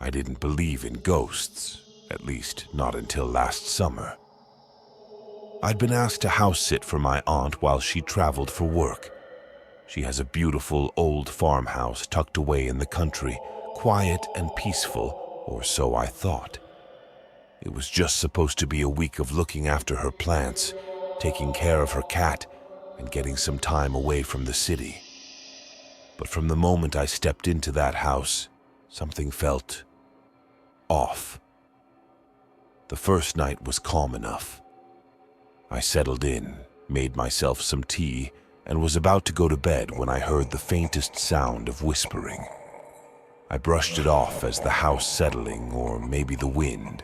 I didn't believe in ghosts, at least not until last summer. I'd been asked to house sit for my aunt while she traveled for work. She has a beautiful old farmhouse tucked away in the country, quiet and peaceful, or so I thought. It was just supposed to be a week of looking after her plants, taking care of her cat, and getting some time away from the city. But from the moment I stepped into that house, something felt off. The first night was calm enough. I settled in, made myself some tea, and was about to go to bed when I heard the faintest sound of whispering. I brushed it off as the house settling, or maybe the wind,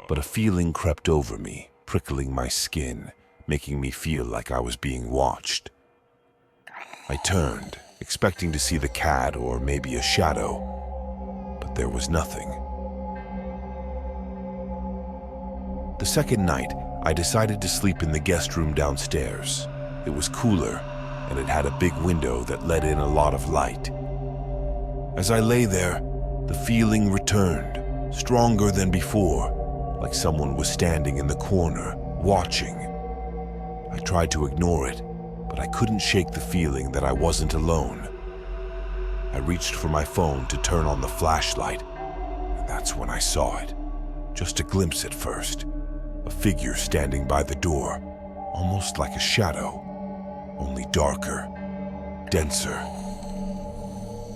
but a feeling crept over me, prickling my skin, making me feel like I was being watched. I turned, expecting to see the cat or maybe a shadow, but there was nothing. The second night, I decided to sleep in the guest room downstairs. It was cooler, and it had a big window that let in a lot of light. As I lay there, the feeling returned, stronger than before, like someone was standing in the corner, watching. I tried to ignore it, but I couldn't shake the feeling that I wasn't alone. I reached for my phone to turn on the flashlight, and that's when I saw it. Just a glimpse at first. A figure standing by the door, almost like a shadow, only darker, denser.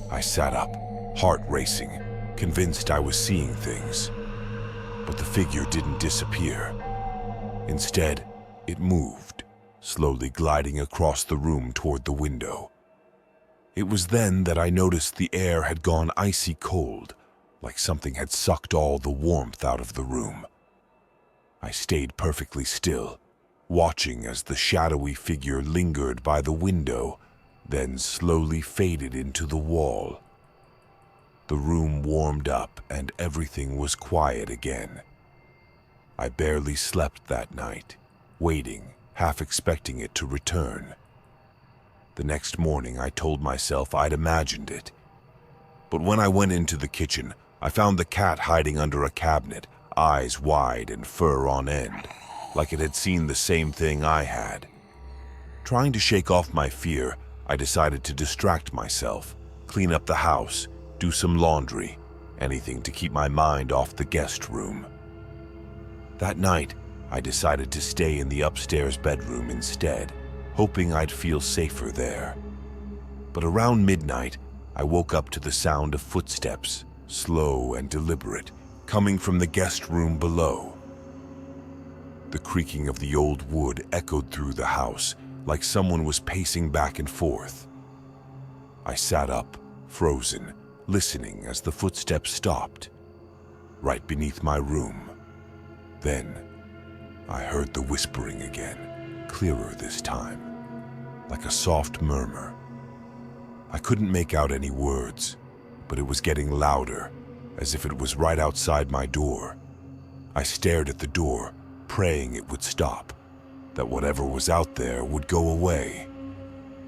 I sat up, heart racing, convinced I was seeing things. But the figure didn't disappear. Instead, it moved, slowly gliding across the room toward the window. It was then that I noticed the air had gone icy cold, like something had sucked all the warmth out of the room. I stayed perfectly still, watching as the shadowy figure lingered by the window, then slowly faded into the wall. The room warmed up and everything was quiet again. I barely slept that night, waiting, half expecting it to return. The next morning I told myself I'd imagined it. But when I went into the kitchen, I found the cat hiding under a cabinet, eyes wide and fur on end, like it had seen the same thing I had. Trying to shake off my fear, I decided to distract myself, clean up the house, do some laundry, anything to keep my mind off the guest room. That night, I decided to stay in the upstairs bedroom instead, hoping I'd feel safer there. But around midnight, I woke up to the sound of footsteps, slow and deliberate, coming from the guest room below. The creaking of the old wood echoed through the house, like someone was pacing back and forth. I sat up, frozen, listening as the footsteps stopped, right beneath my room. Then, I heard the whispering again, clearer this time, like a soft murmur. I couldn't make out any words, but it was getting louder, as if it was right outside my door. I stared at the door, praying it would stop, that whatever was out there would go away.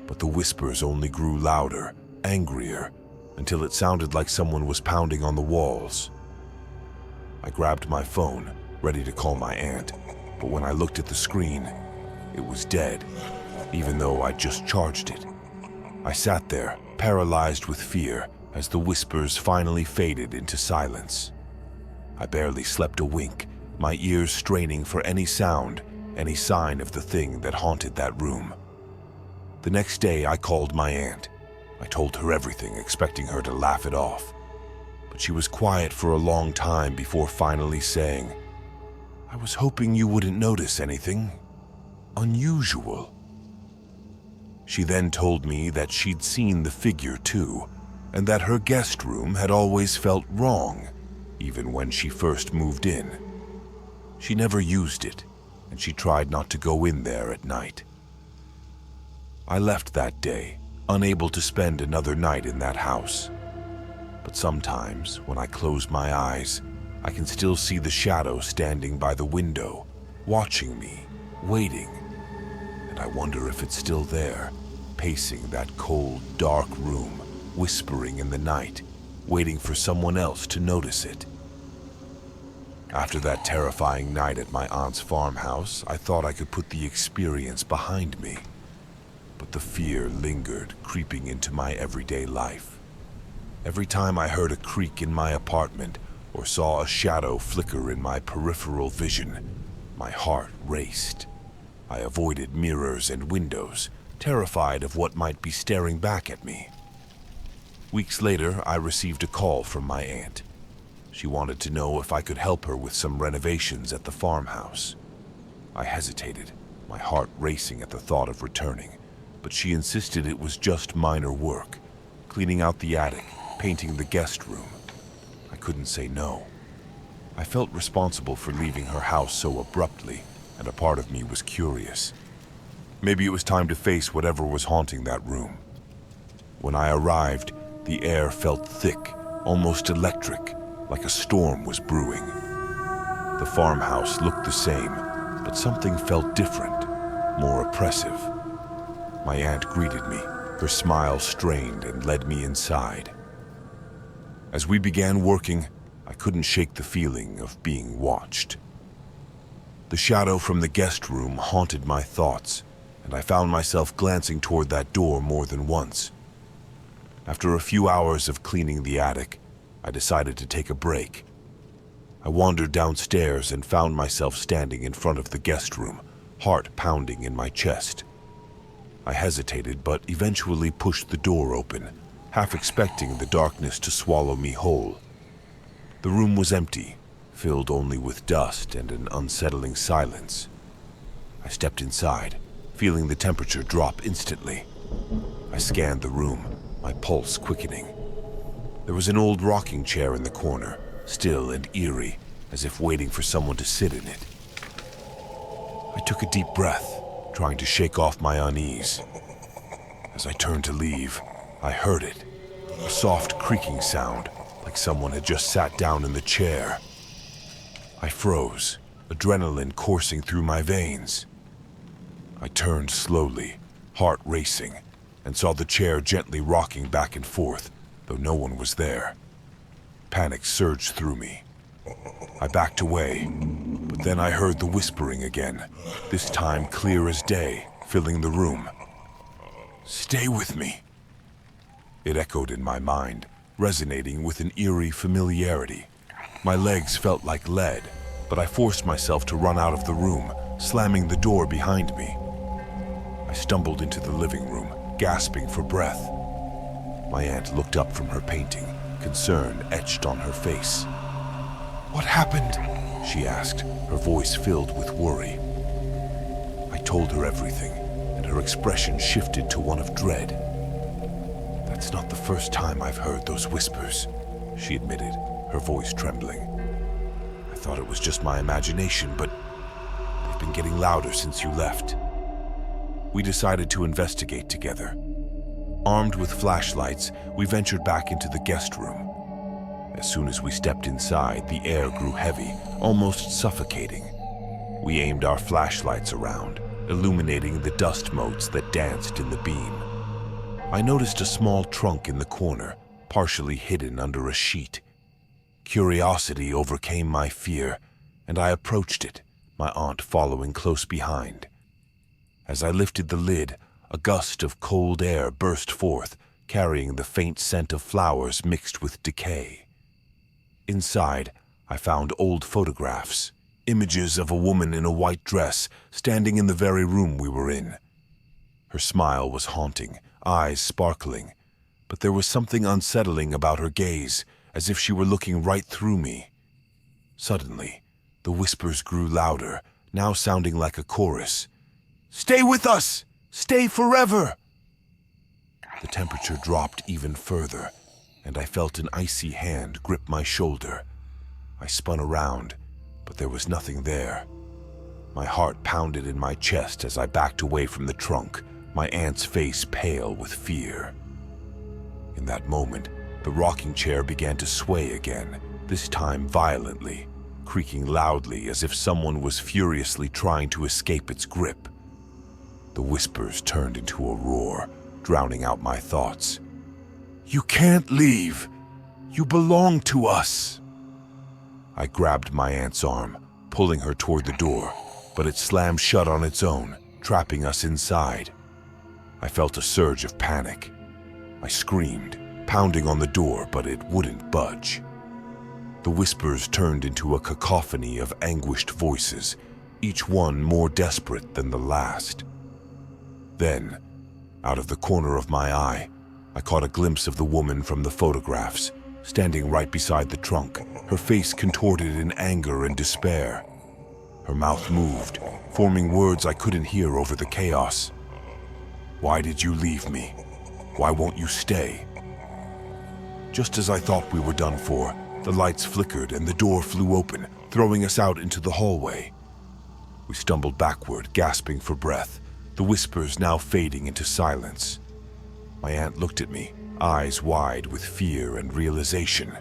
But the whispers only grew louder, angrier, until it sounded like someone was pounding on the walls. I grabbed my phone, ready to call my aunt, but when I looked at the screen, it was dead, even though I'd just charged it. I sat there, paralyzed with fear, as the whispers finally faded into silence. I barely slept a wink, my ears straining for any sound, any sign of the thing that haunted that room. The next day, I called my aunt. I told her everything, expecting her to laugh it off. But she was quiet for a long time before finally saying, "I was hoping you wouldn't notice anything unusual." She then told me that she'd seen the figure too, and that her guest room had always felt wrong, even when she first moved in. She never used it, and she tried not to go in there at night. I left that day, unable to spend another night in that house. But sometimes, when I close my eyes, I can still see the shadow standing by the window, watching me, waiting. And I wonder if it's still there, pacing that cold, dark room, whispering in the night, waiting for someone else to notice it. After that terrifying night at my aunt's farmhouse, I thought I could put the experience behind me. But the fear lingered, creeping into my everyday life. Every time I heard a creak in my apartment or saw a shadow flicker in my peripheral vision, my heart raced. I avoided mirrors and windows, terrified of what might be staring back at me. Weeks later, I received a call from my aunt. She wanted to know if I could help her with some renovations at the farmhouse. I hesitated, my heart racing at the thought of returning, but she insisted it was just minor work, cleaning out the attic, painting the guest room. I couldn't say no. I felt responsible for leaving her house so abruptly, and a part of me was curious. Maybe it was time to face whatever was haunting that room. When I arrived, the air felt thick, almost electric, like a storm was brewing. The farmhouse looked the same, but something felt different, more oppressive. My aunt greeted me, her smile strained, and led me inside. As we began working, I couldn't shake the feeling of being watched. The shadow from the guest room haunted my thoughts, and I found myself glancing toward that door more than once. After a few hours of cleaning the attic, I decided to take a break. I wandered downstairs and found myself standing in front of the guest room, heart pounding in my chest. I hesitated, but eventually pushed the door open, half expecting the darkness to swallow me whole. The room was empty, filled only with dust and an unsettling silence. I stepped inside, feeling the temperature drop instantly. I scanned the room, my pulse quickening. There was an old rocking chair in the corner, still and eerie, as if waiting for someone to sit in it. I took a deep breath, trying to shake off my unease. As I turned to leave, I heard it, a soft creaking sound, like someone had just sat down in the chair. I froze, adrenaline coursing through my veins. I turned slowly, heart racing, and saw the chair gently rocking back and forth, though no one was there. Panic surged through me. I backed away, but then I heard the whispering again, this time clear as day, filling the room. "Stay with me." It echoed in my mind, resonating with an eerie familiarity. My legs felt like lead, but I forced myself to run out of the room, slamming the door behind me. I stumbled into the living room, gasping for breath. My aunt looked up from her painting, concern etched on her face. "What happened?" she asked, her voice filled with worry. I told her everything, and her expression shifted to one of dread. "That's not the first time I've heard those whispers," she admitted, her voice trembling. "I thought it was just my imagination, but they've been getting louder since you left." We decided to investigate together. Armed with flashlights, we ventured back into the guest room. As soon as we stepped inside, the air grew heavy, almost suffocating. We aimed our flashlights around, illuminating the dust motes that danced in the beam. I noticed a small trunk in the corner, partially hidden under a sheet. Curiosity overcame my fear, and I approached it, my aunt following close behind. As I lifted the lid, a gust of cold air burst forth, carrying the faint scent of flowers mixed with decay. Inside, I found old photographs, images of a woman in a white dress standing in the very room we were in. Her smile was haunting, eyes sparkling, but there was something unsettling about her gaze, as if she were looking right through me. Suddenly, the whispers grew louder, now sounding like a chorus. "Stay with us! Stay forever!" The temperature dropped even further, and I felt an icy hand grip my shoulder. I spun around, but there was nothing there. My heart pounded in my chest as I backed away from the trunk, my aunt's face pale with fear. In that moment, the rocking chair began to sway again, this time violently, creaking loudly as if someone was furiously trying to escape its grip. The whispers turned into a roar, drowning out my thoughts. "You can't leave! You belong to us. I grabbed my aunt's arm, pulling her toward the door, but it slammed shut on its own, trapping us inside. I felt a surge of panic. I screamed, pounding on the door, but it wouldn't budge. The whispers turned into a cacophony of anguished voices, each one more desperate than the last. Then, out of the corner of my eye, I caught a glimpse of the woman from the photographs, standing right beside the trunk, her face contorted in anger and despair. Her mouth moved, forming words I couldn't hear over the chaos. Why did you leave me? Why won't you stay? Just as I thought we were done for, the lights flickered and the door flew open, throwing us out into the hallway. We stumbled backward, gasping for breath, the whispers now fading into silence. My aunt looked at me, eyes wide with fear and realization.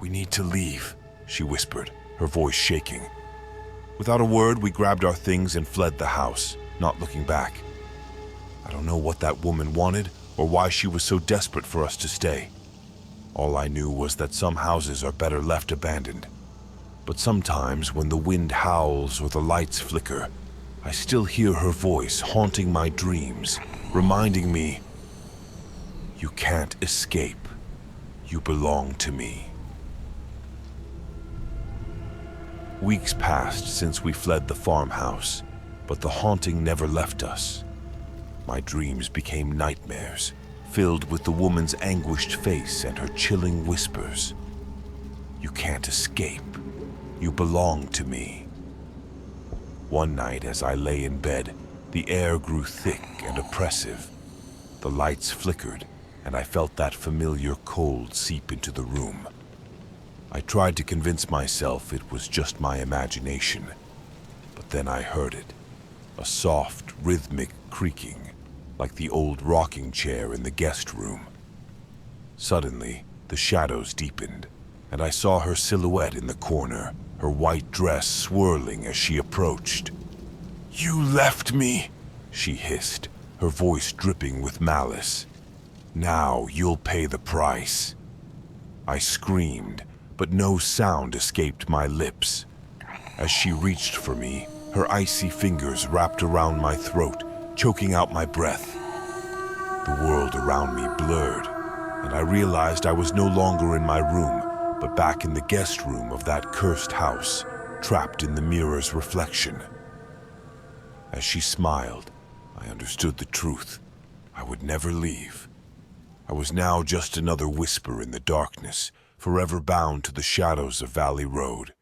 We need to leave, she whispered, her voice shaking. Without a word, we grabbed our things and fled the house, not looking back. I don't know what that woman wanted or why she was so desperate for us to stay. All I knew was that some houses are better left abandoned. But sometimes when the wind howls or the lights flicker, I still hear her voice haunting my dreams, reminding me, you can't escape. You belong to me. Weeks passed since we fled the farmhouse, but the haunting never left us. My dreams became nightmares, filled with the woman's anguished face and her chilling whispers. You can't escape. You belong to me. One night as I lay in bed, the air grew thick and oppressive. The lights flickered, and I felt that familiar cold seep into the room. I tried to convince myself it was just my imagination, but then I heard it, a soft, rhythmic creaking, like the old rocking chair in the guest room. Suddenly, the shadows deepened, and I saw her silhouette in the corner, her white dress swirling as she approached. You left me, she hissed, her voice dripping with malice. Now you'll pay the price. I screamed, but no sound escaped my lips. As she reached for me, her icy fingers wrapped around my throat, choking out my breath. The world around me blurred, and I realized I was no longer in my room, but back in the guest room of that cursed house, trapped in the mirror's reflection. As she smiled, I understood the truth. I would never leave. I was now just another whisper in the darkness, forever bound to the shadows of Valley Road.